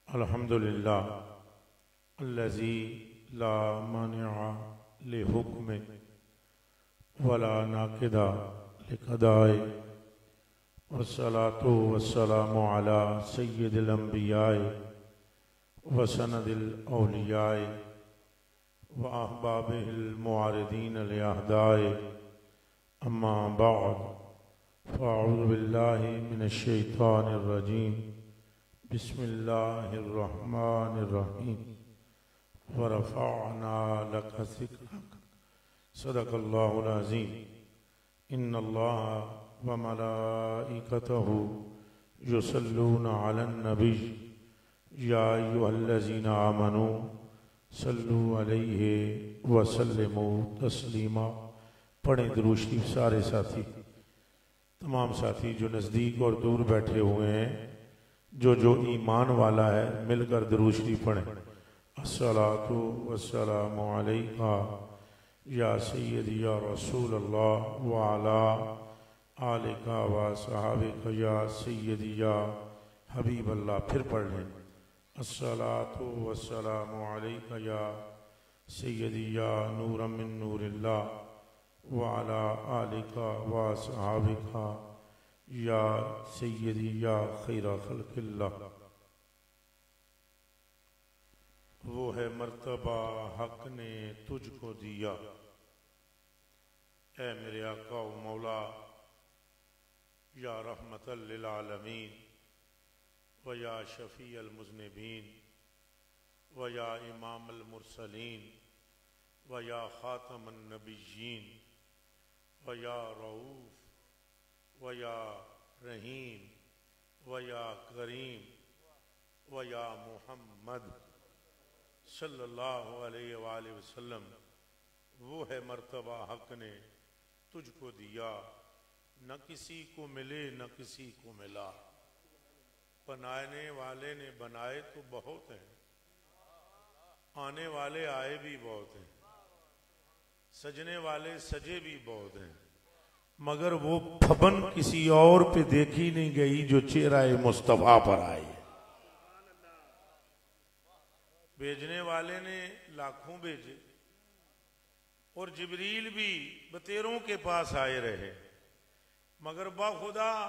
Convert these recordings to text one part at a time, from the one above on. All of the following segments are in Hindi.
अल्हम्दुलिल्लाह अल्लज़ी ला मानिअ लिहुक्मिही वला नाक़िदा लिक़दाइही वस्सलातु वस्सलामु अला सय्यिदिल अंबियाइ व सनदिल औलियाइ व अहबाबिहिल मुआरिदीन लि अहदाइही अम्मा बअद फ़अऊज़ु बिल्लाहि मिनश शैतानिर रजीम बिस्मिल्लाहिर्रहमानिर्रहीम व रफ़अना लका ज़िक्रक सदक़ल्लाहुल अज़ीम इन्नल्लाह व मलाइकतहु युसल्लूना अलन नबी या अय्युहल्लज़ीना आमनू सल्लू अलैहि व सल्लिमू तस्लीमा। पढ़ें दुरूद शरीफ सारे साथी, तमाम साथी जो नज़दीक और दूर बैठे हुए हैं, जो ईमान वाला है मिलकर दुरूद शरीफ पढ़ें। अस्सलातु वस्सलामु अलैका या सय्यदी या रसूल अल्लाह व अला आलिका व सहाबिका या सय्यदी या हबीब अल्लाह। फिर पढ़ लें। अस्सलातु वस्सलामु अलैका या सय्यदी या नूरम मिन नूरिल्लाह व अला आलिका व सहाबिका या सय्यदी या खैरा खल्क़िल्लाह। वो है मर्तबा हक ने तुझको दिया, ऐ मेरे आका व मौला, या रहमतल लिल आलमीन व या शफ़ीअल मुज़निबीन व या इमामल मुरसलीन व या ख़ातमन नबिय्यीन व या रऊफ़ व या रहीम व या करीम व या मुहम्मद सल्लल्लाहु अलैहि वसल्लम। वो है मर्तबा हक ने तुझको दिया, न किसी को मिले न किसी को मिला। बनाने वाले ने बनाए तो बहुत हैं, आने वाले आए भी बहुत हैं, सजने वाले सजे भी बहुत हैं, मगर वो फबन किसी और पे देखी नहीं गई जो चेहरा मुस्तफा पर आई। भेजने वाले ने लाखों भेजे और जिब्रील भी बतेरों के पास आए रहे, मगर बाखुदा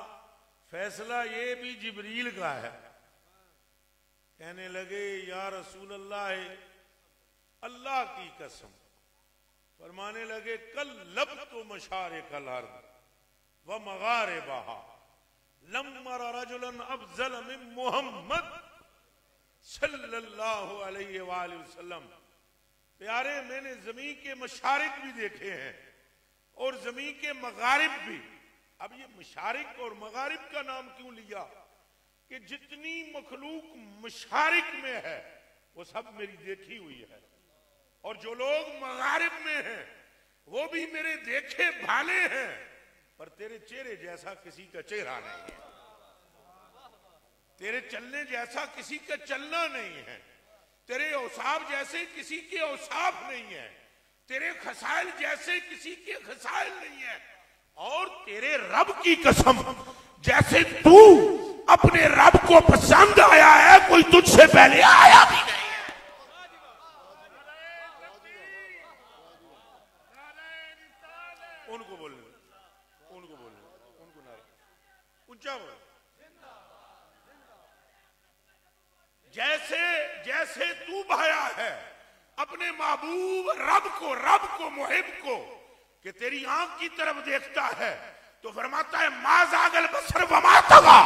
फैसला ये भी जिब्रील का है। कहने लगे या रसूल अल्लाह, अल्लाह की कसम, फरमाने लगे कल लब तो मशारिकल अर्द व मगारिबहा लम मरा रजुलन अफज़ल मिन मुहम्मद सल्लल्लाहु अलैहि वसल्लम। प्यारे, मैंने जमीन के मशारिक भी देखे हैं और जमीन के मगारिब भी। अब ये मशारिक और मगारिब का नाम क्यों लिया कि जितनी मखलूक मशारिक में है वो सब मेरी देखी हुई है, और जो लोग मगारिब में हैं वो भी मेरे देखे भाले हैं, पर तेरे चेहरे जैसा किसी का चेहरा नहीं है, तेरे चलने जैसा किसी का चलना नहीं है, तेरे औसाफ जैसे किसी के औसाफ नहीं है, तेरे खसाइल जैसे किसी के खसाइल नहीं है। और तेरे रब की कसम, जैसे तू अपने रब को पसंद आया है कोई तुझसे पहले आया भी नहीं है। उनको बोलने, उनको बोलने, उनको नारा ऊंचा बोल। जैसे जैसे तू भाया है अपने महबूब रब को मुहिब को, कि तेरी आंख की तरफ देखता है तो फरमाता है माज़ागल बसर वमा तगा,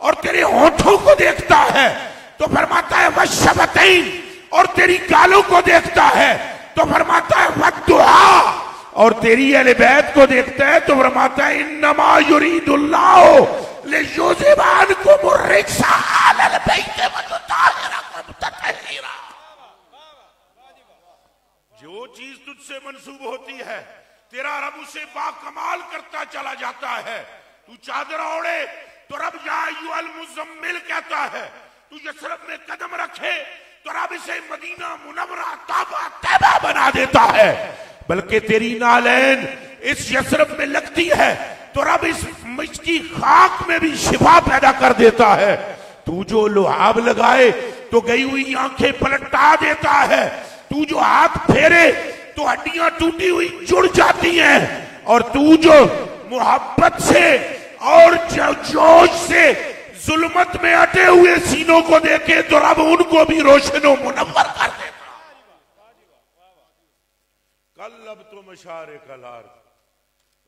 और तेरे होठों को देखता है तो फरमाता है वशबतैन, और तेरी गालों को देखता है तो फरमाता है वद्दुआ, और तेरी अहले बैत को देखता है तो फरमाता है इन्नमा युरीदुल्लाहु लियुज़हिबा अन्कुमुर रिज्सा अहलल बैत व युताहिरकुम तत्हीरा। जो चीज तुझसे मंसूब होती है तेरा रब उसे बाकमाल करता चला जाता है। तू चादर ओढ़े तो रब या अय्युहल मुज़म्मिल कहता है, तू यसरब में कदम रखे तो रब इसे मदीना मुनव्वरा तैबा बना देता है। बल्कि तेरी नालैन इस यसरब में लगती है तो रब इसकी खाक में भी शिफा पैदा कर देता है। तू जो लुहाब लगाए तो गई हुई आंखें पलटा देता है। तू जो हाथ फेरे तो हड्डियां टूटी हुई जुड़ जाती हैं, और तू जो मोहब्बत से और जोश से जुल्मत में अटे हुए सीनों को देखे तो रब उनको भी रोशनो मुनव्वर कर देता। कल अब तो मशारे कलार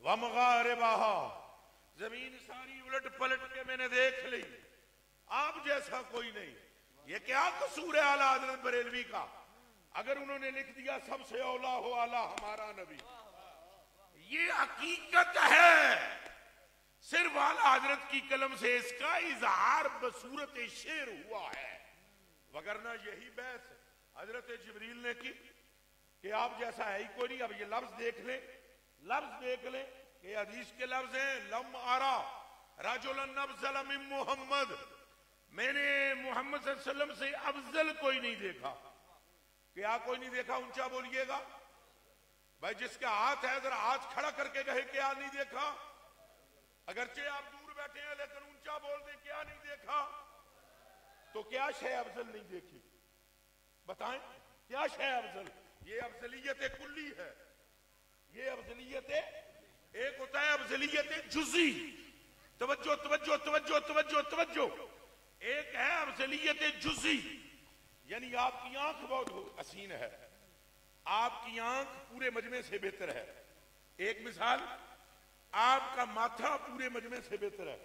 वमगारे बहा, जमीन सारी उलट पलट के मैंने देख ली, आप जैसा कोई नहीं। ये क्या कसूर है आला हजरत बरेलवी का? अगर उन्होंने लिख दिया सबसे औला हो आला हमारा नबी, ये हकीकत है, सिर्फ आला हजरत की कलम से इसका इजहार बसूरत शेर हुआ है, वगरना यही बहस हजरत जिब्रील ने की कि आप जैसा है ही कोई नहीं। अब ये लफ्ज देख ले, लफ्ज देख ले कि हदीस के लफ्ज हैं, लम आरा रजुलन अफजल मिन मोहम्मद, मैंने मोहम्मद सल्लल्लाहु अलैहि वसल्लम से अफजल कोई नहीं देखा। क्या कोई नहीं देखा? ऊंचा बोलिएगा भाई, जिसका हाथ है जरा हाथ खड़ा करके कहे क्या नहीं देखा। अगरचे आप दूर बैठे हैं लेकिन ऊंचा बोल दे क्या नहीं देखा। तो क्या शय अफजल नहीं देखी? बताएं क्या शय अफजल? ये अफजलियत कुल्ली है, ये अफजलियत, एक होता है अफजलियत जुज़ी, तवज्जो तवज्जो तवज्जो तवज्जो तवज्जो, एक है अफजलियत जुज़ी, यानी आपकी आंख बहुत हसीन है, आपकी आंख पूरे मजमे से बेहतर है। एक मिसाल, आपका माथा पूरे मजमे से बेहतर है।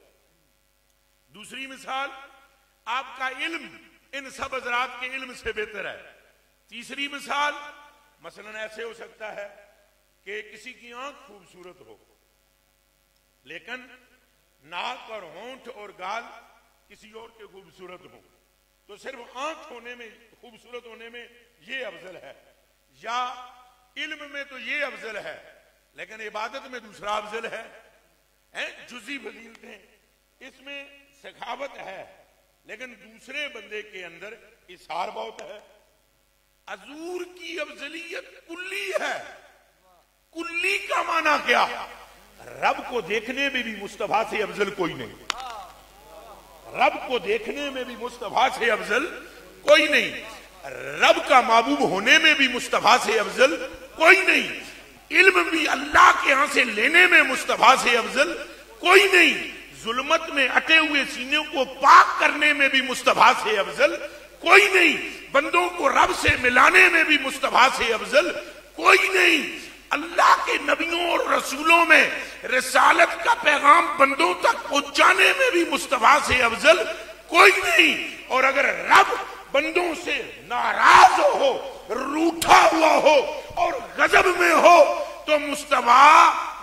दूसरी मिसाल, आपका इल्म इन सब हज़रात के इल्म से बेहतर है। तीसरी मिसाल, मसलन ऐसे हो सकता है कि किसी की आंख खूबसूरत हो लेकिन नाक और होंठ और गाल किसी और के खूबसूरत हो, तो सिर्फ आंख होने में, खूबसूरत होने में ये अफजल है, या इल्म में तो ये अफजल है लेकिन इबादत में दूसरा अफजल है। जुज़ी फजीलतें, इसमें सखावत है लेकिन दूसरे बंदे के अंदर इसार बहुत है। अजूर की अफजलियत कुल्ली है। कुल्ली का माना क्या? रब को देखने में भी मुस्तफा से अफजल कोई नहीं, रब को देखने में भी मुस्तफा से अफजल कोई नहीं, रब का महबूब होने में भी मुस्तफा से अफजल कोई नहीं, इल्म भी अल्लाह के यहां से लेने में मुस्तफा से अफजल कोई नहीं, जुल्मत में अटे हुए सीने को पाक करने में भी मुस्तफा से अफजल कोई नहीं, बंदों को रब से मिलाने में भी मुस्तफा से अफजल कोई नहीं, अल्लाह के नबियों और रसूलों में रिसालत का पैगाम बंदों तक पहुंचाने में भी मुस्तफा से अफजल कोई नहीं। और अगर रब बंदों से नाराज हो, रूठा हुआ हो और गजब में हो तो मुस्तफा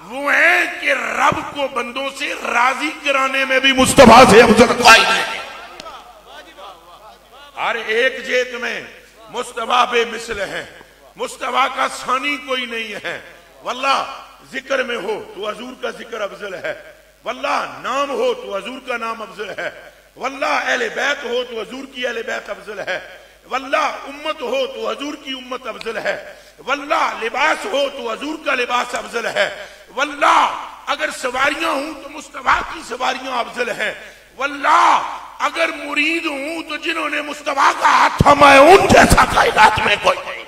वो है कि रब को बंदों से राजी कराने में भी मुस्तफा से अफजल कोई नहीं। हर एक जेत में मुस्तफा बेमिसल है, मुस्तफा का सानी कोई नहीं है। वल्लाह जिक्र में हो तो हजूर का जिक्र अफजल है, वल्लाह नाम हो तो हजूर का नाम अफजल है, वल्लाह अहले बैत हो तो हजूर की अहले बैत अफजल है, वल्लाह उम्मत हो तो हजूर की उम्मत अफजल है, वल्लाह लिबास हो तो हजूर का लिबास अफजल है, वल्लाह अगर सवारियां हूं तो मुस्तफा की सवारियां अफजल है, वल्लाह अगर मुरीद हूं तो जिन्होंने मुस्तफा का हाथ थामा है उन जैसा कायनात में कोई नहीं है।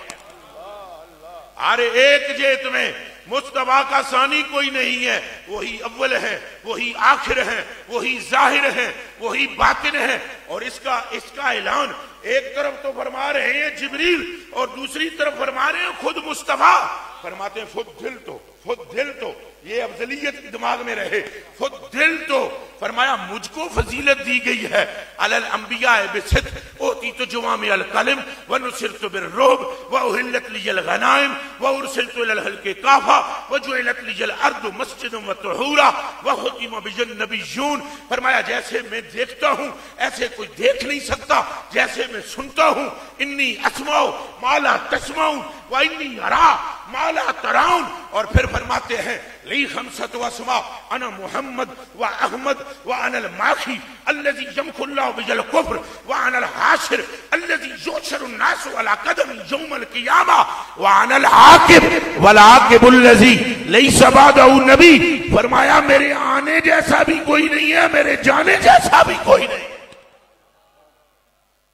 हर एक जेत में मुस्तफा का सानी कोई नहीं है, वही अव्वल है, वही आखिर है, वही जाहिर है, वही बातिन है। और इसका ऐलान एक तरफ तो फरमा रहे हैं जिब्रील और दूसरी तरफ फरमा रहे हैं खुद मुस्तफा। फरमाते हैं खुद दिल तो ये अफजलियत दिमाग में रहे, खुद दिल तो फरमाया मुझको फजीलत दी गई है, अलल अंबिया बिसिद ओती तो जुवामी अल कलम व नुसिरतु बिर्रुब व उहिल्लत लियल गनाइम व उरसिलतु इलल हल्के काफा व जुइलत लियल अर्दु मस्जिदन व तुहूरा व खुतिम बिजन नबिय्यून। फरमाया जैसे मैं देखता हूं ऐसे कोई देख नहीं सकता, जैसे मैं सुनता हूं इन्नी अस्माउ माला तस्माउ व इन्नी अरा माला तराउन। और फिर फरमाते हैं ली खमसत वस्मा अना मुहम्मद व अहमद व अनल माखी अल्लज़ी यमखुल्लाहु बिल कुफ्र व अनल हाशिर अल्लज़ी युशरु नासु अला कदम यौमल क़ियामा व अनल आकिब वल आकिबुल्लज़ी लैसा बअदहु नबी। फरमाया मेरे आने जैसा भी कोई नहीं है, मेरे जाने जैसा भी कोई नहीं है।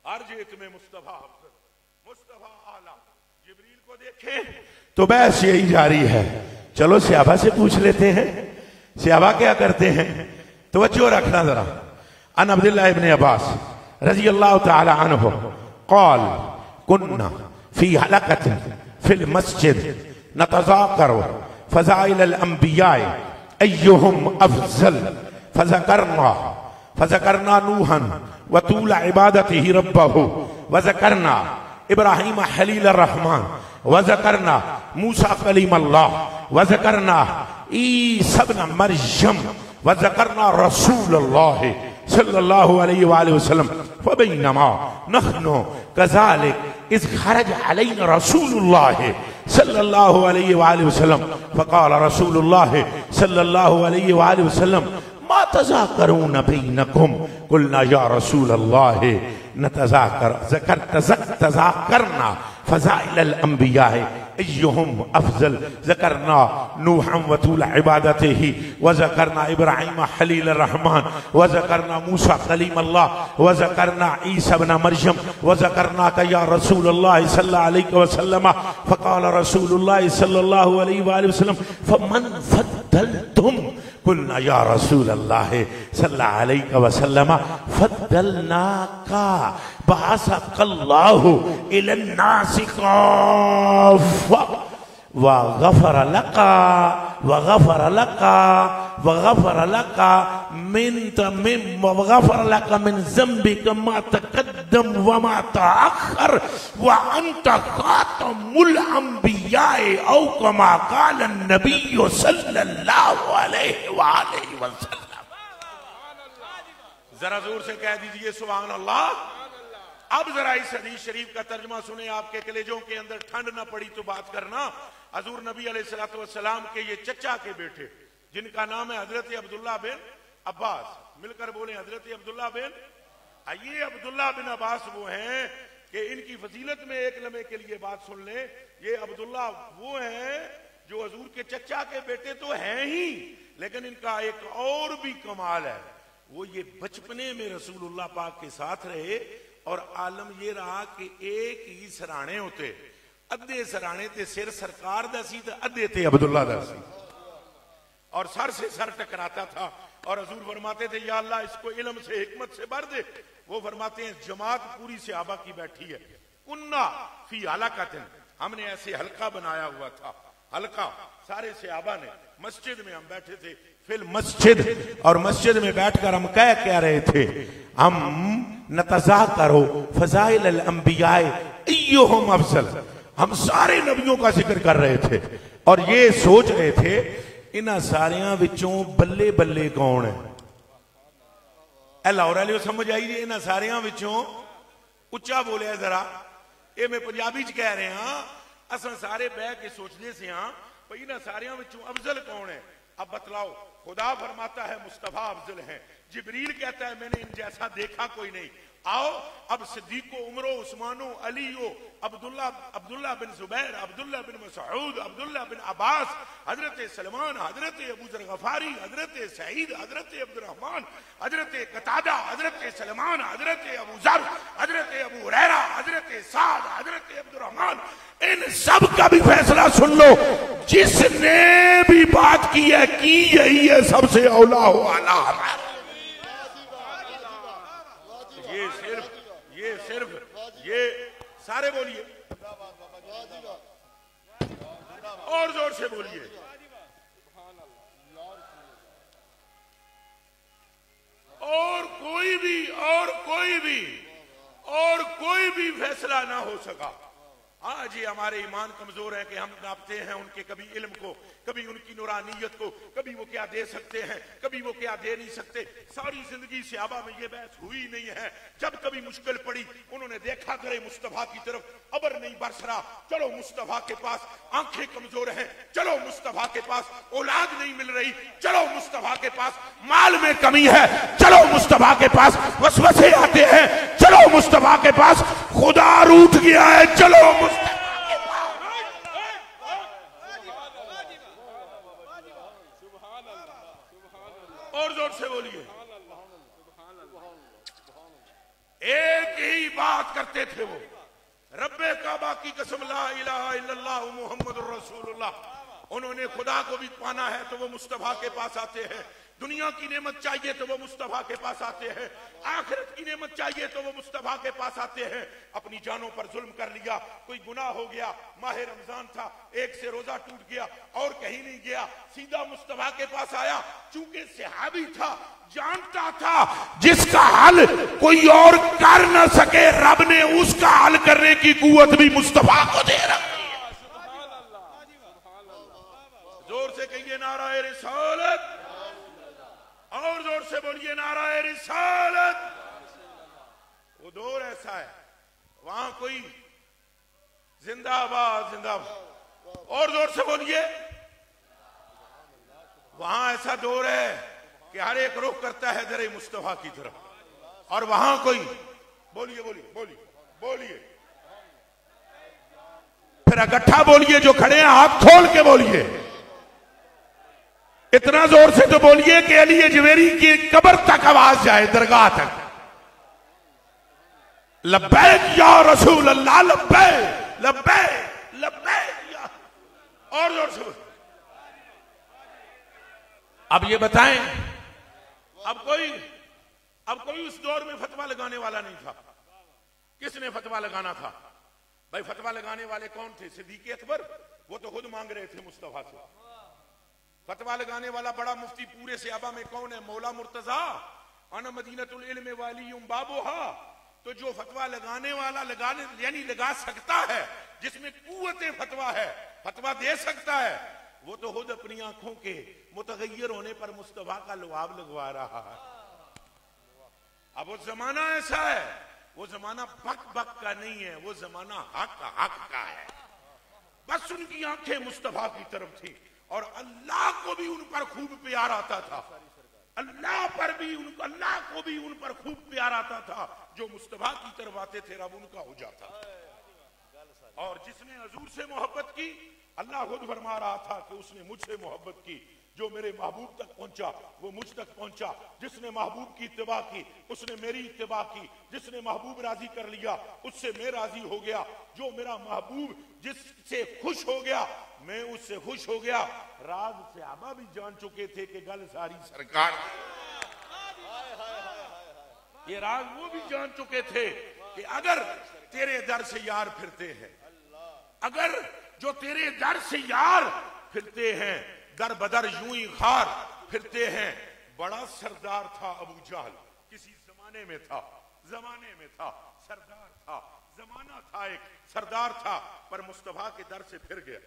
हर जे तुम्हें मुस्तफा मुस्तफा आला जिब्रील को देखे तो बहस यही जारी है। चलो सहाबा से पूछ लेते हैं सहाबा क्या करते हैं। तवज्जो रखना जरा। अन अब्दुल्लाह इब्न अब्बास रज़ी अल्लाह तआला अन्हु क़ाल कुन्ना फी हलक़तिन फिल मस्जिद नतज़ाकरु फ़ज़ाइल अल अंबिया अय्युहुम अफ़ज़ल फ़ज़करना नूहन व तूल इबादतिही रब्बहु व ज़करना इब्राहीम खलील रहमान व ज़करना मूसा कलीमल्लाह व ज़करना ईसा इब्न मरयम व ज़करना रसूलुल्लाह सल्लल्लाहु अलैहि वसल्लम फबैनमा नहनु कज़ालिक इज़ खरज अलैना रसूलुल्लाह सल्लल्लाहु अलैहि वसल्लम फ़क़ाल रसूलुल्लाह सल्लल्लाहु अलैहि वसल्लम मा तज़ाकरून बैनकुम क़ुलना या रसूलल्लाह नतज़ाकर तज़ाकरना फ़ज़ाइल अल अंबिया अय्युहुम अफ़ज़ल ज़करना नूहन व तूल इबादतिही व ज़करना इब्राहीम खलील रहमान व ज़करना मूसा कलीमल्लाह व ज़करना ईसा इब्न मरयम व ज़करना का या रसूलुल्लाह सल्लल्लाहु अलैहि वसल्लम फ़क़ाल रसूलुल्लाह सल्लल्लाहु अलैहि वसल्लम फमन फ़द्दलतुम क़ुलना या रसूलल्लाह सल्लल्लाहु अलैहि वसल्लम फ़द्दलनाका बअसकल्लाहु इलन्नासि काफ़ा व गफ़र लका व गफ़र लका व गफ़र लका मिन ज़म्बिका मा तक़द्दम व मा तअख़्ख़र व अंत ख़ातमुल अंबिया औ कमा क़ाल नबी सल्लल्लाहु अलैहि वसल्लम। जरा जोर से कह दीजिए सुभान अल्लाह। अब जरा इस हदीस शरीफ का तर्जुमा सुने। आपके कलेजों के अंदर ठंड ना पड़ी तो बात करना। हजूर नबी अलैहिस्सलातु वस्सलाम के ये चचा के बेटे जिनका नाम है हजरत अब्दुल्ला बिन अब्बास, मिलकर बोले हजरत अब्दुल्ला बिन। ये अब्दुल्ला बिन अब्बास वो हैं कि इनकी फजीलत में एक लम्हे के लिए बात सुन ले। ये अब्दुल्ला वो हैं जो हजूर के चचा के बेटे तो हैं ही, लेकिन इनका एक और भी कमाल है। वो ये बचपने में रसूलुल्लाह पाक के साथ रहे और आलम ये रहा कि एक ही सराणे होते, अद्धे सराणे ते सिर सरकार दा सी ते अद्धे ते अब्दुल्ला दा सी, और सर से सर टकराता था। और हजूर फरमाते थे या अल्लाह इसको इल्म से हिकमत से भर दे। वो फरमाते हैं जमात पूरी सहाबा की बैठी है। कुन्ना फी हलक़तिन, हमने ऐसे हल्का बनाया हुआ था। हल्का सारे सहाबा ने, मस्जिद में हम बैठे थे फिल मस्जिद, और मस्जिद में बैठकर हम कह रहे थे हम नतज़ाकरो फ़ज़ाइल अल अंबिया अय्युहुम अफ़ज़ल। हम सारे नबियों का जिक्र कर रहे थे और ये सोच रहे थे इन्हां सारियां विचों बल्ले बल्ले कौन है। लाहौर वाले समझ आई जी। इन्हां सारियां विचों उच्चा बोलिया जरा। ये मैं पंजाबी च कह रहे हाँ। असां सारे बह के सोचते से हाँ भाई इन्हां सारियां विचों अफजल कौन है। अब बतलाओ। खुदा फरमाता है मुस्तफा अफजल है, जिब्रील कहता है मैंने इन जैसा देखा कोई नहीं। आओ अब सिद्दीको, उमरो, उस्मानो, अलीओ, अब्दुल्ला बिन जुबैर, अब्दुल्ला बिन मसऊद, अब्दुल्ला बिन अब्बास, हजरत सलमान, हजरत अबू जर गफारी, हजरत सईद, हजरत अब्दुर्रहमान, हजरत कतादा, हजरत सलमान, हजरत अबू जर, हजरत अबू हुरैरा, हजरत साद, हजरत अब्दुर्रहमान, इन सब का भी फैसला सुन लो। जिसने भी बात की है की यही है सबसे औला हो आला हमारा। ये सारे बोलिए और जोर से बोलिए। और कोई भी फैसला ना हो सका। आज ये हमारे ईमान कमजोर है कि हम नापते हैं उनके कभी इल्म को, कभी उनकी नूरानियत को, कभी वो क्या दे सकते हैं, कभी वो क्या दे नहीं सकते। सारी जिंदगी सहाबा में ये बहस हुई नहीं है। जब कभी मुश्किल पड़ी उन्होंने देखा करे मुस्तफा की तरफ, अबर नहीं बरस रहा, चलो मुस्तफा के पास। आंखें कमजोर हैं, चलो मुस्तफा के पास। औलाद नहीं मिल रही, चलो मुस्तफा के पास। माल में कमी है, चलो मुस्तफा के पास। वसवसे आते हैं, चलो मुस्तफा के पास। खुदा रूठ गया है, चलो मुस्तफा के पास। और जोर से बोलिए। एक ही बात करते थे वो। रब्बे काबा की कसम ला इलाहा इल्लल्लाह मुहम्मदुर रसूलुल्लाह। उन्होंने खुदा को भी पाना है तो वो मुस्तफा के पास आते हैं, दुनिया की नेमत चाहिए तो वो मुस्तफा के पास आते हैं, आखिरत की नेमत चाहिए तो वो मुस्तफा के पास आते हैं। अपनी जानों पर जुल्म कर लिया, कोई गुनाह हो गया, माह रमजान था, एक से रोजा टूट गया और कहीं नहीं गया, सीधा मुस्तफा के पास आया। चूंकि सहाबी था, जानता था जिसका हल कोई और कर न सके, रब ने उसका हल करने की कुव्वत भी मुस्तफा को दे रखी है। जोर से कहिए नाराए रिसालत, और जोर से बोलिए नाराए रिसालत। वो दौर ऐसा है, वहां कोई जिंदाबाद जिंदाबाद, और जोर से बोलिए। वहां ऐसा दौर है कि हर एक रुख करता है दरे मुस्तफा की तरफ, और वहां कोई बोलिए बोलिए बोलिए बोलिए, फिर इकट्ठा बोलिए, जो खड़े हैं हाथ खोल के बोलिए, इतना जोर से तो बोलिए कि अली अजमेरी की कब्र तक आवाज जाए, दरगाह तक। लब्बैक या रसूल अल्लाह, लब्बैक लब्बैक लब्बैक या, और जोर से। अब ये बताएं, अब कोई उस दौर में फतवा लगाने वाला नहीं था। किसने फतवा लगाना था भाई? फतवा लगाने वाले कौन थे? सिद्दीक अकबर, वो तो खुद मांग रहे थे मुस्तफा से। फतवा लगाने वाला बड़ा मुफ्ती पूरे सहाबा में कौन है? मौला मुर्तजा, अना मदीनतुल इल्म वालियुम बाबुहा। तो जो फतवा लगाने वाला यानी लगा सकता है, जिसमें कुव्वते फतवा है, फतवा दे सकता है, वो तो खुद अपनी आंखों के मुतगय्यर होने पर मुस्तफा का लुआब लगवा रहा है। अब वो जमाना ऐसा है, वो जमाना बक बक का नहीं है, वो जमाना हक का है। बस उनकी आंखें मुस्तफा की तरफ थी, और अल्लाह को भी उन पर खूब प्यार आता था। अल्लाह को भी उन पर खूब प्यार आता था। जो मुस्तफा की तरफ आते थे, रब उनका हो जाता। और जिसने हजूर से मोहब्बत की, अल्लाह खुद फरमा रहा था कि उसने मुझसे मोहब्बत की। जो मेरे महबूब तक पहुंचा वो मुझ तक पहुंचा। जिसने महबूब की इत्तिबा की उसने मेरी इत्तिबा की। जिसने महबूब राजी कर लिया उससे मैं राजी हो गया। जो मेरा महबूब जिससे खुश हो गया मैं उससे खुश हो गया। राज सहाबा भी जान चुके थे कि गल सारी सरकार, ये राज वो भी जान चुके थे कि अगर तेरे दर से यार फिरते हैं, अगर जो तेरे दर से यार फिरते हैं, दर बदर यूं ही खार फिरते हैं। बड़ा सरदार था अबू जहल, किसी जमाने में था, सरदार था, जमाना था, एक सरदार था, पर मुस्तफा के दर से फिर गया।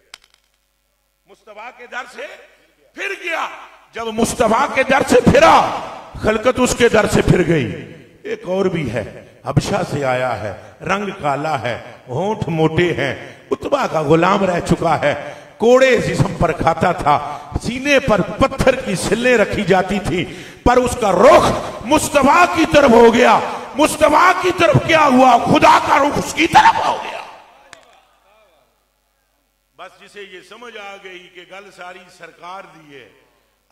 मुस्तफा के दर से फिर गया। जब मुस्तफा के दर से फिरा, खलकत उसके दर से फिर गई। एक और भी है, हबशा से आया है, रंग काला है, होंठ मोटे हैं, उतबा का गुलाम रह चुका है, कोड़े जिस्म पर खाता था, सीने पर पत्थर की सिल्लें रखी जाती थी, पर उसका रुख मुस्तफा की तरफ हो गया। मुस्तफा की तरफ क्या हुआ? खुदा का रुख उसकी तरफ हो गया। बस जिसे ये समझ आ गई कि गल सारी सरकार दी है,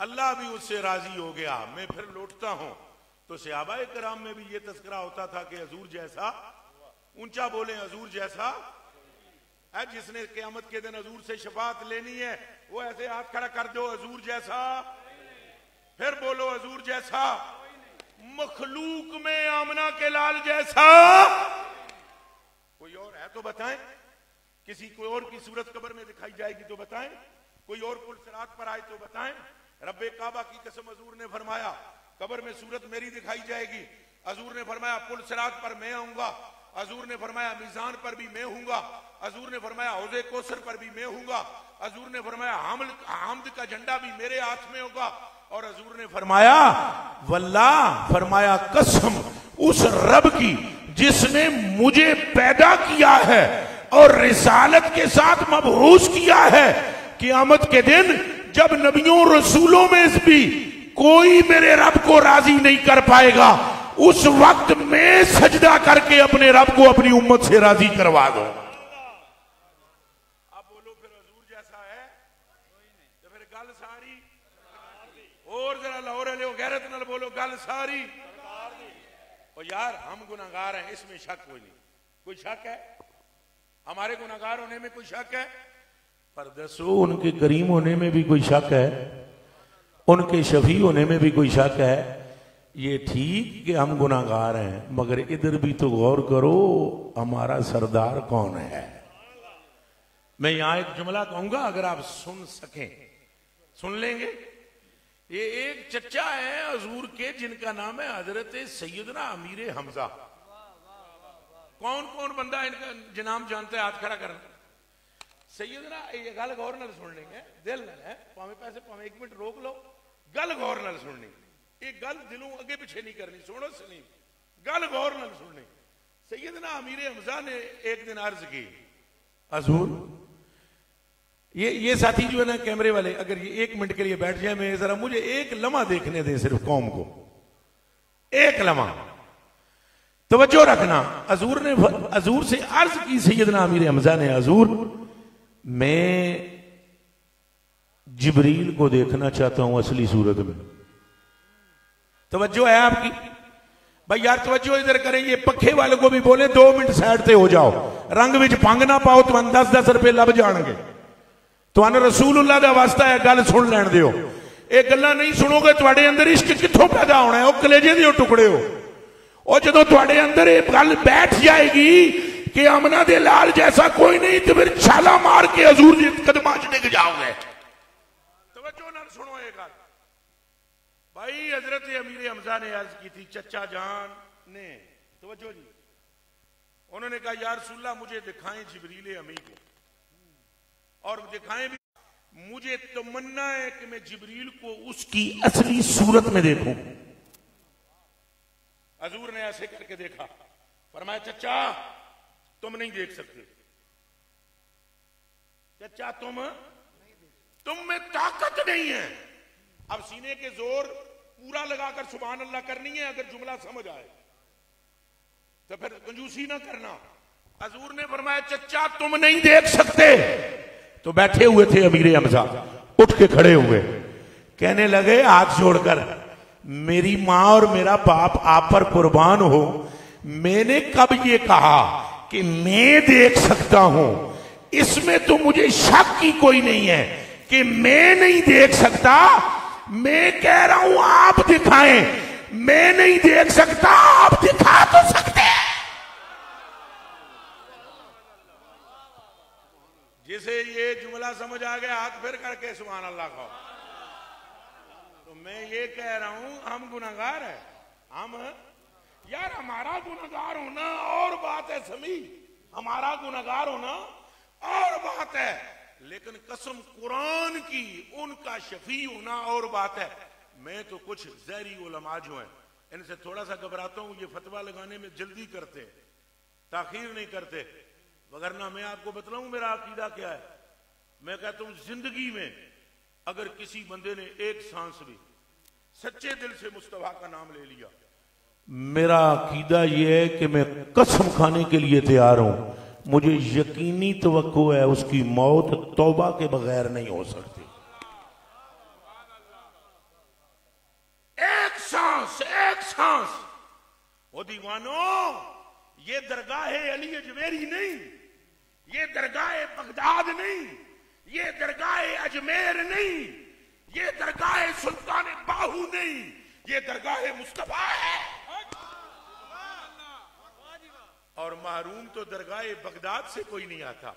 अल्लाह भी उससे राजी हो गया। मैं फिर लौटता हूं तो सहाबाए किराम में भी ये तस्करा होता था कि हजूर जैसा, ऊंचा बोले हजूर जैसा है। जिसने क़यामत के दिन हजूर से शफाअत लेनी है वो ऐसे हाथ खड़ा कर दो, हजूर जैसा, फिर बोलो हजूर जैसा। मखलूक में आमना के लाल जैसा कोई और है तो बताएं। किसी कोई और की सूरत कब्र में दिखाई जाएगी तो बताएं। कोई और पुल सिरात पर आए तो बताएं। रब्बे काबा की कसम, हजूर ने फरमाया कब्र में सूरत मेरी दिखाई जाएगी। हजूर ने फरमाया पुल सिरात पर मैं आऊंगा। हजूर ने फरमाया मीजान पर भी मैं हूंगा। हजूर ने फरमाया हौज़े कौसर पर भी मैं हूंगा। हजूर ने फरमाया हामद का झंडा भी मेरे हाथ में होगा। और हजूर ने फरमाया वल्लाह, फरमाया कसम उस रब की जिसने मुझे पैदा किया है और रिसालत के साथ मबऊस किया है, क़यामत के दिन जब नबियों रसूलों में भी कोई मेरे रब को राजी नहीं कर पाएगा, उस वक्त मैं सजदा करके अपने रब को अपनी उम्मत से राजी करवा दो। अब बोलो फिर हजूर जैसा है तो फिर गल सारी, और जरा लाहौर ले गैरत नाल बोलो गल सारी। और यार हम गुनाहगार हैं, इसमें शक कोई नहीं। कोई शक है हमारे गुनाहगार होने में? कोई शक है? पर दसो उनके करीम होने में भी कोई शक है? उनके शफी होने में भी कोई शक है? ये ठीक कि हम गुनाहगार हैं, मगर इधर भी तो गौर करो हमारा सरदार कौन है। मैं यहां एक जुमला कहूंगा, अगर आप सुन सकें, सुन लेंगे। ये एक चच्चा है हजूर के जिनका नाम है हजरत सैयदना अमीर हमजा। कौन कौन बंदा इनका जनाम जानता है? हाथ खड़ा करना। सैयदना, ये गल गौर नाल सुन लेंगे, दिल नाल है, भावे पैसे भावे एक मिनट रोक लो, गल गौर नाल सुननी। ये गल दिलों अगे पिछे नहीं करनी, सुनो सलीम, गल गौर नाल सुननी। सैयदना अमीर हमजा ने एक दिन अर्ज की, हजूर ये साथी जो है ना कैमरे वाले, अगर ये एक मिनट के लिए बैठ जाए, मैं जरा, मुझे एक लम्हा देखने दें सिर्फ कौम को, एक लम्हा तवज्जो रखना। हजूर से अर्ज की सैयदना अमीर हमजा ने, हजूर मैं जिब्रील को देखना चाहता हूं असली सूरत में। तवज्जो है आपकी? भाई यार तवज्जो इधर करें। ये पखे वाले को भी बोले 2 मिनट साइड से हो जाओ, रंग विच भंग ना पाओ, तो 10-10 रुपए लभ जाएंगे। तो रसूलुल्लाह दा वास्ता है, गल सुन लैन दियो। ये गल्लां नहीं सुनोगे तुहाडे अंदर इश्क कित्थों पैदा होना है? वो कलेजे दे टुकड़े हो। और जदों तुहाडे अंदर ये गल बैठ जाएगी कि आमना दे लाल जैसा कोई नहीं, तो फिर छाला मार के हजूर दे कदमां च डिग जाओगे। तवज्जो नाल सुनो ये गल। भाई हजरत अमीर हमजा ने अर्ज की थी चचा जान ने, तवज्जो जी, उन्होंने कहा यार रसूलुल्लाह मुझे दिखाएं जिब्रील अमी को, और दिखाएं भी। मुझे तमन्ना है कि मैं जिब्रील को उसकी असली सूरत में देखूं। हजूर ने ऐसे करके देखा, फरमाया चचा तुम नहीं देख सकते, चचा तुम में ताकत नहीं है। अब सीने के जोर पूरा लगाकर सुभान अल्लाह करनी है, अगर जुमला समझ आए तो फिर कंजूसी ना करना। हजूर ने फरमाया चचा तुम नहीं देख सकते। तो बैठे हुए थे अमीर हमजा, उठ के खड़े हुए, कहने लगे हाथ जोड़कर, मेरी मां और मेरा बाप आप पर कुर्बान हो, मैंने कब ये कहा कि मैं देख सकता हूं? इसमें तो मुझे शक की कोई नहीं है कि मैं नहीं देख सकता। मैं कह रहा हूं आप दिखाएं। मैं नहीं देख सकता, आप दिखा तो सकते हैं। जिसे ये जुमला समझ आ गया हाथ फिर करके सुभान अल्लाह कहो। तो मैं ये कह रहा हूं हम गुनाहगार है, हम यार हमारा गुनाहगार होना और बात है समी, हमारा गुनाहगार होना और बात है, लेकिन कसम कुरान की उनका शफी होना और बात है। मैं तो कुछ जहरी उलमा जो हैं इनसे थोड़ा सा घबराता हूं, ये फतवा लगाने में जल्दी करते, ताखीर नहीं करते। वगरना मैं आपको बतलाऊं मेरा अकीदा क्या है। मैं कहता हूं जिंदगी में अगर किसी बंदे ने एक सांस भी सच्चे दिल से मुस्तफा का नाम ले लिया, मेरा अकीदा यह है कि मैं कसम खाने के लिए तैयार हूं, मुझे यकीनी तवक्को है उसकी मौत तौबा के बगैर नहीं हो सकती। एक सांस वो दीवानों, ये दरगाह अली अजमेरी नहीं, ये दरगाह बगदाद नहीं, ये दरगाह अजमेर नहीं, ये दरगाह सुल्तान बाहू नहीं, ये दरगाह मुस्तफा है। और महरूम तो दरगाह बगदाद से कोई नहीं आता,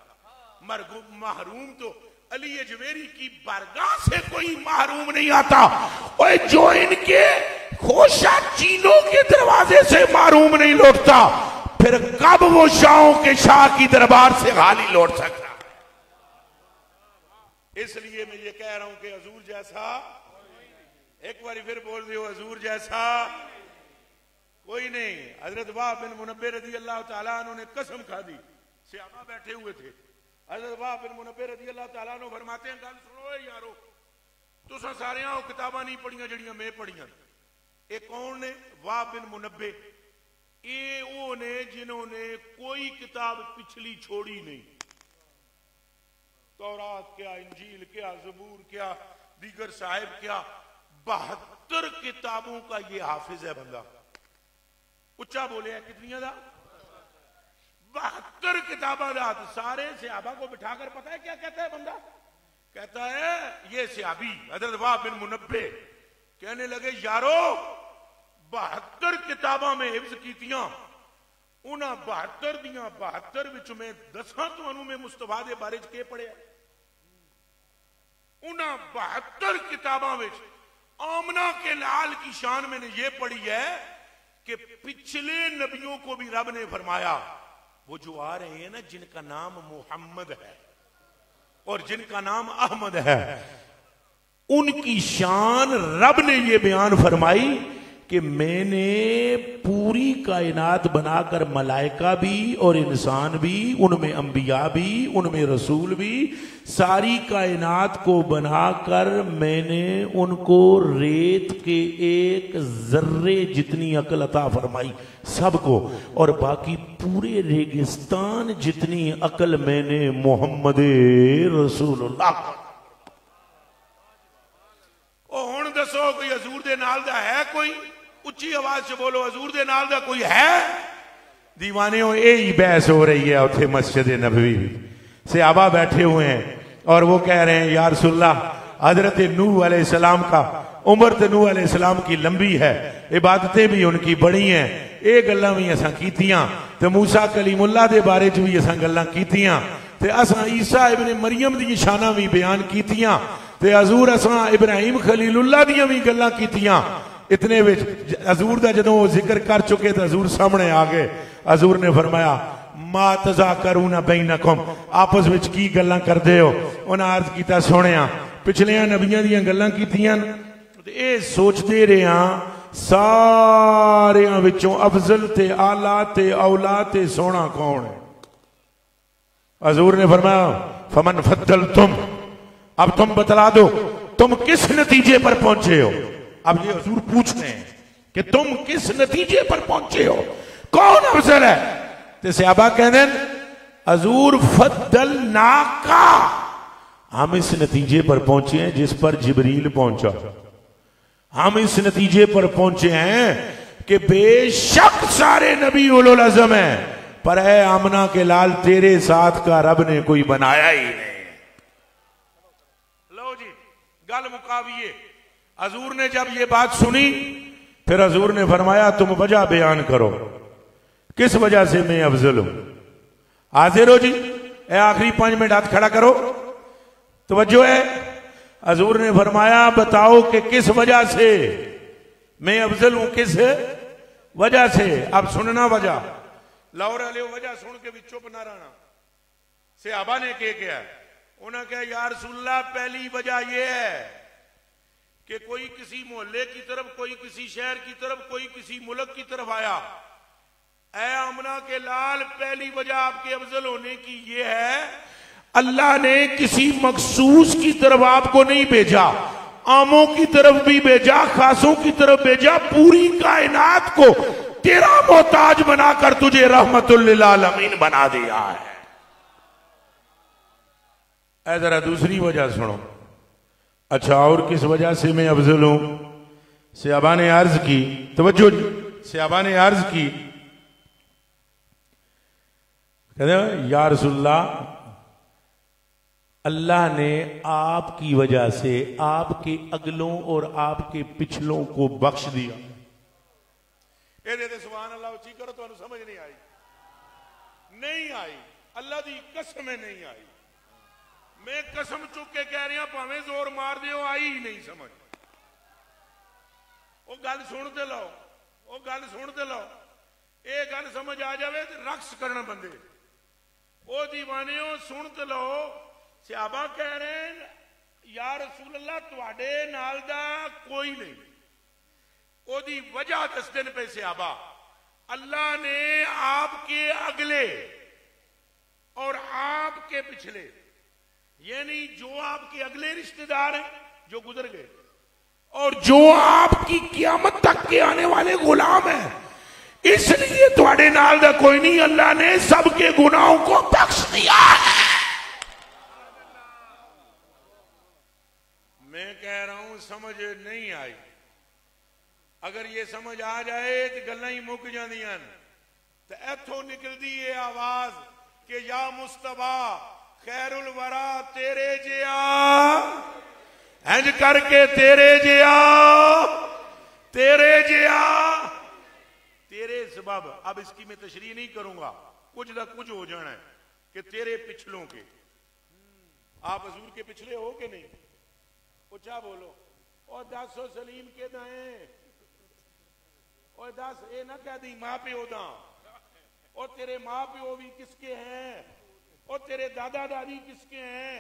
महरूम तो अली अजमेरी की बारगाह से कोई महरूम नहीं आता। और जो इनके खोशा चीनों के दरवाजे से महरूम नहीं लौटता, फिर कब वो शाहों के शाह की दरबार से खाली लौट सकता। इसलिए मैं ये कह रहा हूं कि हजूर जैसा, एक बार फिर बोल दियो, हजूर जैसा कोई नहीं। हजरत वाह बिन मुनब्बे रज़ी अल्लाह तआला अन्हु ने कसम खा दी, सहाबा बैठे हुए थे। हजरत वाह बिन मुनब्बे रज़ी अल्लाह तआला अन्हु फरमाते हैं, गल सुनो यारो, तुसां सारियां ओह किताबां नहीं पढ़ियां जड़ियां मैं पढ़ियां। ये कौन ने? वाह बिन मुनब्बे, ये वो ने जिन्होंने कोई किताब पिछली छोड़ी नहीं। तौरात क्या, इंजील क्या, ज़बूर क्या, दीगर साहिब क्या, 72 किताबों का ये हाफिज है बंदा। उच्चा बोले कितनियां दा 72 किताबा दा सारे सहाबा को बिठाकर पता है क्या कहता है बंदा, कहता है ये सहाबी हजरत वाह बिन मुनब्बे कहने लगे यारो 72 किताबा में हिफ्ज कीतियां, उन्हां 72 दियां 72 विच में 10 तुहानू मैं मुस्तफा दे बारे च के पढ़िया, उन्हां 72 किताबां विच आमना के लाल की शान मैंने ये पढ़ी है कि पिछले नबियों को भी रब ने फरमाया वो जो आ रहे हैं ना जिनका नाम मोहम्मद है और जिनका नाम अहमद है, उनकी शान रब ने ये बयान फरमाई कि मैंने पूरी कायनात बनाकर मलाइका भी और इंसान भी, उनमें अंबिया भी, उनमें रसूल भी, सारी कायनात को बनाकर मैंने उनको रेत के एक जर्रे जितनी अकल अता फरमाई सबको, और बाकी पूरे रेगिस्तान जितनी अकल मैंने मोहम्मद रसूलुल्लाह। हुण दसो कोई हजूर दे नाल दा है कोई? उच्ची आवाज से बोलो हजूर दे नाल दा कोई है? दीवानियों यही बहस हो रही है उठे मस्जिद नबवी, सहाबा बैठे हुए हैं और वो कह रहे हैं या रसूलल्लाह हजरत नूह अलैहिस्सलाम का उम्र तो नूह अलैहिस्सलाम की लंबी है, इबादतें भी उनकी बड़ी हैं, ये गल्लां भी असां कीतियां, ते मूसा कलीमुल्लाह दे बारे च भी असां गल्लां कीतियां, ते असां ईसा इब्ने मरियम दी शानां भी बयान कीतियां, ते हजूर असां इब्राहिम खलीलुल्लाह दियां भी गल्लां कीतियां। इतने विच हजूर दा जदों जिक्र कर चुके तो हजूर सामने आ गए। हजूर ने फरमाया मा तज़ाकरूना बैनकुम, आपस विच की गल्लां करदे हो? उन्हें अर्ज कीता सोहणिया पिछलियां नबियां दियां गल्लां कीतियां, ये सोचते रहे सारियां विचों अफजल ते आला ते औला ते सोहना कौन है? हजूर ने फरमाया फमन फद्दल तुम, अब तुम बतला दो तुम किस नतीजे पर पहुंचे हो। अब ये हजूर पूछ रहे हैं कि तुम किस नतीजे पर पहुंचे हो, कौन अफजल है? तो सहाबा कहते हैं हजूर फद्दल नाका, हम इस नतीजे पर पहुंचे हैं जिस पर जिब्रील पहुंचा, हम इस नतीजे पर पहुंचे हैं कि बेशक सारे नबी उलुल अज़म हैं, पर है आमना के लाल तेरे साथ का रब ने कोई बनाया ही नहीं। लो जी गल मुकाविए। हजूर ने जब ये बात सुनी फिर हजूर ने फरमाया तुम वजह बयान करो, किस वजह से मैं अफजल हूं। हाजिर हो जी? आखिरी 5 मिनट हाथ खड़ा करो, तवज्जो है। हजूर ने फरमाया बताओ कि किस वजह से मैं अफजल हूं, किस वजह से। अब सुनना वजह, लाहौर वाले वजह सुन के भी चुप ना रहना। सहाबा ने क्या उन्हें कहा या रसूलल्लाह पहली वजह यह है कि कोई किसी मोहल्ले की तरफ, कोई किसी शहर की तरफ, कोई किसी मुल्क की तरफ आया, ऐ आमना के लाल पहली वजह आपके अफजल होने की यह है अल्लाह ने किसी मखसूस की तरफ आपको नहीं भेजा, आमों की तरफ भी भेजा, खासों की तरफ भेजा, पूरी कायनात को तेरा मोहताज बनाकर तुझे रहमतुल लिल आलमीन बना दिया है। ऐ जरा दूसरी वजह सुनो। अच्छा और किस वजह से मैं अफजल हूं? सहाबा ने अर्ज की, तवज्जो, सहाबा ने अर्ज की, कहते या रसूलल्लाह अल्लाह ने आपकी वजह से आपके अगलों और आपके पिछलों को बख्श दिया। सुभान अल्लाह उच्ची करो, तो समझ नहीं आई? नहीं आई, अल्लाह की कसम नहीं आई। मैं कसम चुक के कह रहा भावें जोर मार दे आई ही नहीं समझ। वो गल सुनते लो, वो गल सुनते लो, ये गल समझ आ जाए तो रक्स करना बंदे। वो दीवानियों सुनते लो, सहाबा कह रहे हैं या रसूल अल्लाह तुहाडे नाल दा कोई नहीं। ओदी वजह दस दिन पे सहाबा, अल्लाह ने आपके अगले और आपके पिछले, यानी जो आपके अगले रिश्तेदार हैं जो गुजर गए और जो आपकी क़यामत तक के आने वाले गुलाम हैं, इसलिए थोड़े नाल दा कोई नहीं, अल्लाह ने सबके गुनाहों को बख्श दिया है। मैं कह रहा हूं समझ नहीं आई। अगर ये समझ आ जाए तो गल्लां ही मुक जांदियां तो इथों निकलदी है आवाज कि या मुस्तफा खैरुल वरा तेरे जिया इंज करके तेरे जिया तेरे सबब। अब इसकी मैं तशरीह नहीं करूंगा, कुछ ना कुछ हो जाना है कि तेरे पिछलों के। आप हजूर के पिछले हो कि नहीं? ऊंचा बोलो। और 10 सलीम के दाएं और 10 ए ना कह दी मां प्यो दा। और तेरे मां प्यो भी किसके हैं? और तेरे दादा दादी किसके हैं?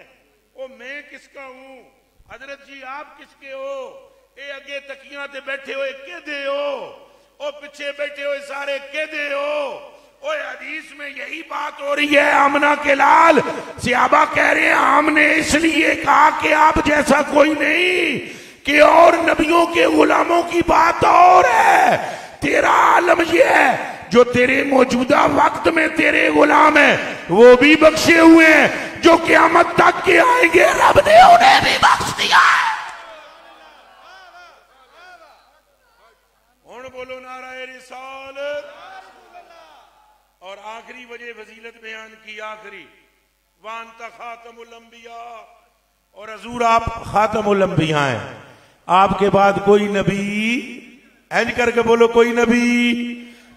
और मैं किसका हूं? हजरत जी आप किसके हो? ए अगे तकियां ते बैठे हुए केदे हो? और पीछे बैठे हुए सारे केदे हो? और हदीस में यही बात हो रही है। आमना के लाल सहाबा कह रहे हैं हमने इसलिए कहा कि आप जैसा कोई नहीं, कि और नबियों के गुलामों की बात और है। तेरा आलम यह है जो तेरे मौजूदा वक्त में तेरे गुलाम है वो भी बख्शे हुए हैं, जो क़यामत तक के आएंगे रब ने उन्हें भी बख्श दिया है। हुण बोलो नाराए रिसालत। और आखिरी वजह फजीलत बयान की, आखिरी वांता खातमुल अंबिया, और हजूर आप खातमुल अंबिया हैं। आपके बाद कोई नबी, ऐज करके बोलो कोई नबी,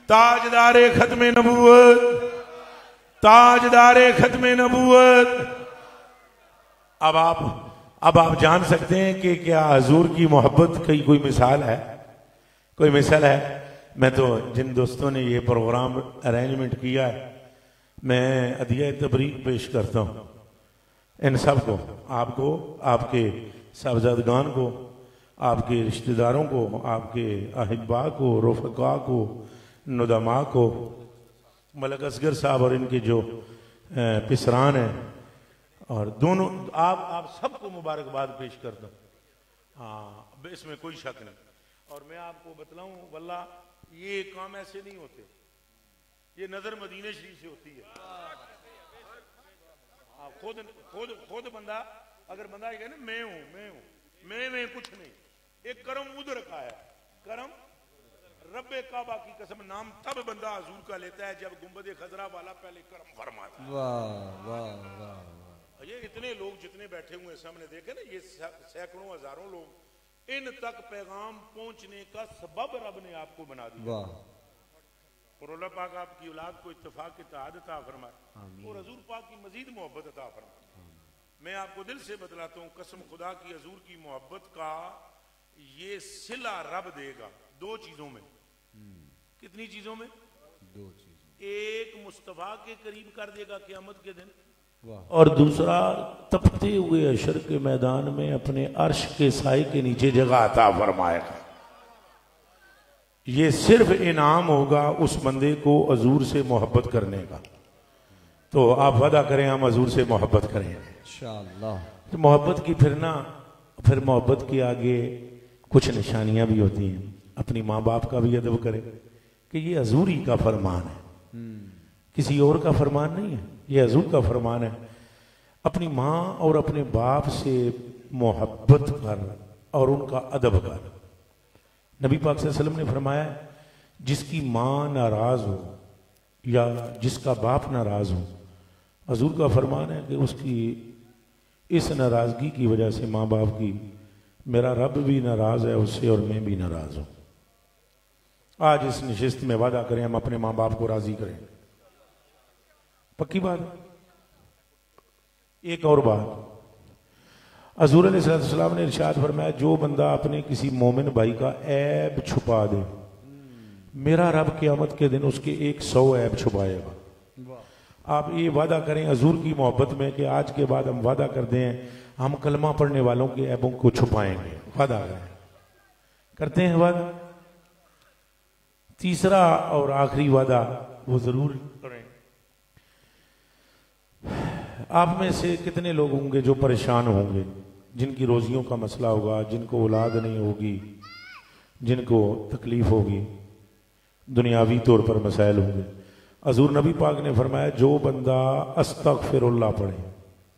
ताजदारे खत्मे नबूवत, ताजदारे खत्मे नबूवत। अब आप जान सकते हैं कि क्या हजूर की मोहब्बत की कोई मिसाल है? कोई मिसाल है? मैं तो जिन दोस्तों ने ये प्रोग्राम अरेंजमेंट किया है, मैं अदिया तबरीक पेश करता हूँ इन सब को, आपको, आपके साहबजादगान को, आपके रिश्तेदारों को, आपके अहिब्बा को, रफ़क़ा को, नुदमा को, मलक असगर साहब और इनके जो पिसरान हैं, और दोनों आप सबको मुबारकबाद पेश करता हूँ। हाँ, इसमें कोई शक नहीं। और मैं आपको बतलाऊं, वल्लाह ये काम ऐसे नहीं होते, ये नजर मदीने शरीफ से होती है। खुद बंदा, अगर बंदा ये कहे ना मैं हूं, मैं कुछ नहीं, एक करम उधर का है, करम रब्बे काबा की कसम, नाम तब बंदा हजूर का लेता है जब गुंबद खजरा वाला पहले करम फरमाता है। वाह वाह वाह। ये इतने लोग जितने बैठे हुए सामने देखे ना, ये सैकड़ों हजारों लोग, इन तक पैगाम पहुंचने का सबब रब ने आपको बना दिया। और अल्लाह पाक आपकी औलाद को इत्तेफाक की तआद अता फरमाए और हजूर पाक की मजीद मोहब्बत अता फरमाए। मैं आपको दिल से बतलाता हूँ, कसम खुदा की, हजूर की मोहब्बत का ये सिला रब देगा 2 चीजों में। कितनी चीजों में? 2 चीजों। एक मुस्तफा के करीब कर देगा क़यामत के दिन, और दूसरा तपते हुए अशर के मैदान में अपने अर्श के साए के नीचे जगह अता फरमाएगा। ये सिर्फ इनाम होगा उस बंदे को हजूर से मोहब्बत करने का। तो आप वादा करें हम हजूर से मोहब्बत करें इंशाअल्लाह। तो मोहब्बत की फिर मोहब्बत के आगे कुछ निशानियां भी होती हैं। अपनी माँ बाप का भी अदब करें कि ये हजूर ही का फरमान है, किसी और का फरमान नहीं है, ये हजूर का फरमान है। अपनी माँ और अपने बाप से मोहब्बत कर और उनका अदब कर। नबी पाक सल्लल्लाहु अलैहि वसल्लम ने फरमाया, जिसकी माँ नाराज हो या जिसका बाप नाराज हो, हजूर का फरमान है कि उसकी इस नाराजगी की वजह से, माँ बाप की, मेरा रब भी नाराज है उससे और मैं भी नाराज हूं। आज इस नशिस्त में वादा करें हम अपने माँ बाप को राजी करें। पक्की बात। एक और बात, हजूर अलैहिस्सलाम ने इरशाद फरमाया, जो बंदा अपने किसी मोमिन भाई का ऐब छुपा दे, मेरा रब क़यामत के दिन उसके 100 ऐब छुपाएगा। आप ये वादा करें हजूर की मोहब्बत में कि आज के बाद हम वादा करते हैं हम कलमा पढ़ने वालों के ऐबों को छुपाएंगे। वादा करें, करते हैं वादा। तीसरा और आखिरी वादा वो जरूर करें। आप में से कितने लोग होंगे जो परेशान होंगे, जिनकी रोजियों का मसला होगा, जिनको औलाद नहीं होगी, जिनको तकलीफ होगी, दुनियावी तौर पर मसाइल होंगे। हजूर नबी पाक ने फरमाया, जो बंदा अस्तगफिरुल्लाह पढ़े,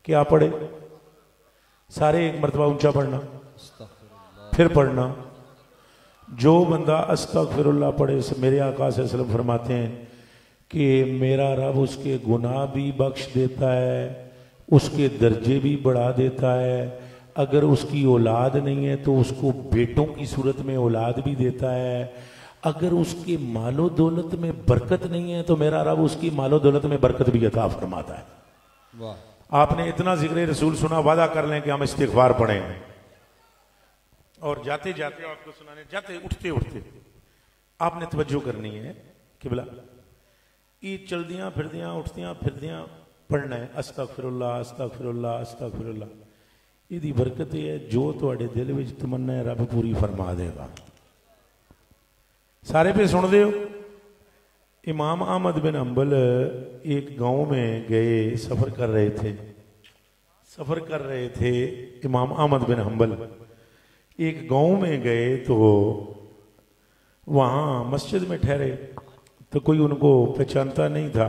क्या पढ़े? सारे एक मरतबा ऊंचा पढ़ना, फिर पढ़ना, जो बंदा अस्तगफिरुल्लाह पढ़े, मेरे आका सल्लल्लाहु अलैहि वसल्लम फरमाते हैं कि मेरा रब उसके गुनाह भी बख्श देता है, उसके दर्जे भी बढ़ा देता है। अगर उसकी औलाद नहीं है तो उसको बेटों की सूरत में औलाद भी देता है। अगर उसके मालो दौलत में बरकत नहीं है तो मेरा रब उसकी मालो दौलत में बरकत भी अता फरमाता है। वाह। आपने इतना जिक्र रसूल सुना, वादा कर लें कि हम इस्तिग़फ़ार पढ़ेंगे। और जाते जाते आपको सुनाने, जाते उठते उठते आपने तवज्जो करनी है किबला, ये चलदियां फिरदियां उठदियां फिरदियां पढ़ना है अस्तगफिरुल्लाह अस्तगफिरुल्लाह अस्तगफिरुल्लाह। इहदी बरकत है जो तुहाडे दिल विच तमन्ना है रब पूरी फरमा देगा। सारे पे सुन दे हो। इमाम अहमद बिन हंबल एक गांव में गए, सफर कर रहे थे इमाम अहमद बिन हंबल एक गांव में गए तो वहां मस्जिद में ठहरे तो कोई उनको पहचानता नहीं था।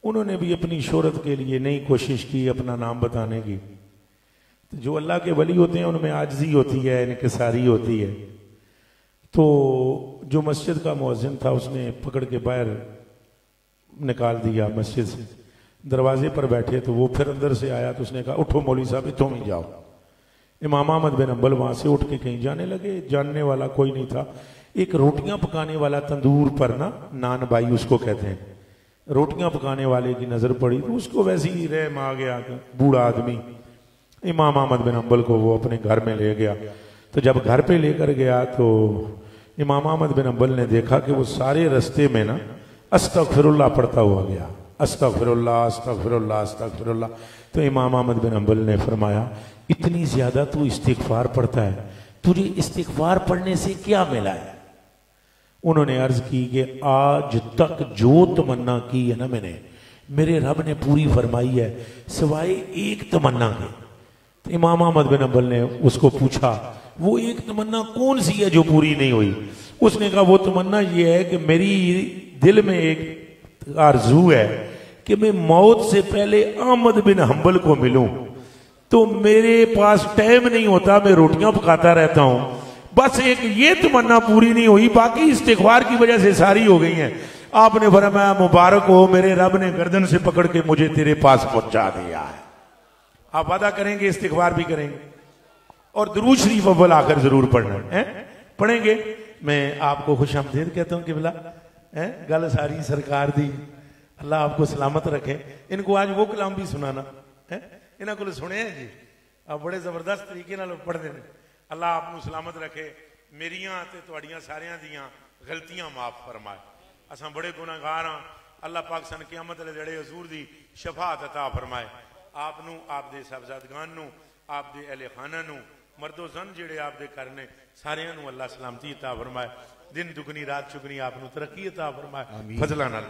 उन्होंने भी अपनी शोहरत के लिए नई कोशिश की अपना नाम बताने की। तो जो अल्लाह के वली होते हैं उनमें आजिज़ी होती है, इनकिसारी होती है। तो जो मस्जिद का मुअज्जिन था उसने पकड़ के बाहर निकाल दिया मस्जिद से। दरवाजे पर बैठे तो वो फिर अंदर से आया तो उसने कहा उठो मौलवी साहब इतों ही जाओ। इमाम अहमद बिन हंबल वहां से उठ के कहीं जाने लगे। जानने वाला कोई नहीं था। एक रोटियां पकाने वाला तंदूर पर ना, नान बाई उसको कहते हैं, रोटियां पकाने वाले की नजर पड़ी तो उसको वैसे ही रहम आ गया। बूढ़ा आदमी इमाम अहमद बिन हंबल को वो अपने घर में ले गया। तो जब घर पे लेकर गया तो इमाम अहमद बिन हंबल ने देखा कि वो सारे रास्ते में ना अस्तगफिरुल्लाह पढ़ता हुआ गया, अस्तगफिरुल्लाह अस्तगफिरुल्लाह अस्तगफिरुल्लाह। तो इमाम अहमद बिन हंबल ने फरमाया इतनी ज्यादा तू इस्तिग़फ़ार पढ़ता है, तुझे इस्तिग़फ़ार पढ़ने से क्या मिला है? उन्होंने अर्ज की कि आज तक जो तमन्ना की है ना मैंने, मेरे रब ने पूरी फरमाई है सिवाय एक तमन्ना के। तो इमाम अहमद बिन हंबल ने उसको पूछा वो एक तमन्ना कौन सी है जो पूरी नहीं हुई? उसने कहा वो तमन्ना ये है कि मेरी दिल में एक आरजू है कि मैं मौत से पहले अहमद बिन हंबल को मिलूं। तो मेरे पास टाइम नहीं होता, मैं रोटियां पकाता रहता हूं। बस एक ये तमन्ना पूरी नहीं हुई, बाकी इस्तिग़फ़ार की वजह से सारी हो गई हैं। आपने फरमाया मुबारक हो, मेरे रब ने गर्दन से पकड़ के मुझे तेरे पास पहुंचा दिया है। आप वादा करेंगे इस्तिग़फ़ार भी करेंगे और दुरूद शरीफ अव्वल आखिर जरूर पढ़ना है, पढ़ेंगे। मैं आपको खुशामदीद कहता हूं किबला, गल सारी सरकार दी, अल्लाह आपको सलामत रखे। इनको आज वो कलाम भी सुनाना है, इन्हों को सुने जी, आप बड़े जबरदस्त तरीके नाल पढ़ते हैं। अल्लाह आपको सलामत रखे, मेरियां ते तुहाड़ियां सारियां दियां गलतियां माफ फरमाए। असां बड़े गुनाहगार हाँ, अल्लाह पाक सन क़यामत दे दिहाड़े हजूर दी शफाअत अता फरमाए। आपनू, आप दे साहबजादगान नू, आप दे अहले खाना नू, मर्दो जन जिहड़े आप दे घर ने सारियां नू अल्लाह सलामती अता फरमाए। दिन दुगनी रात चुगनी आपनू तरक्की अता फरमाए, फजलां नाल।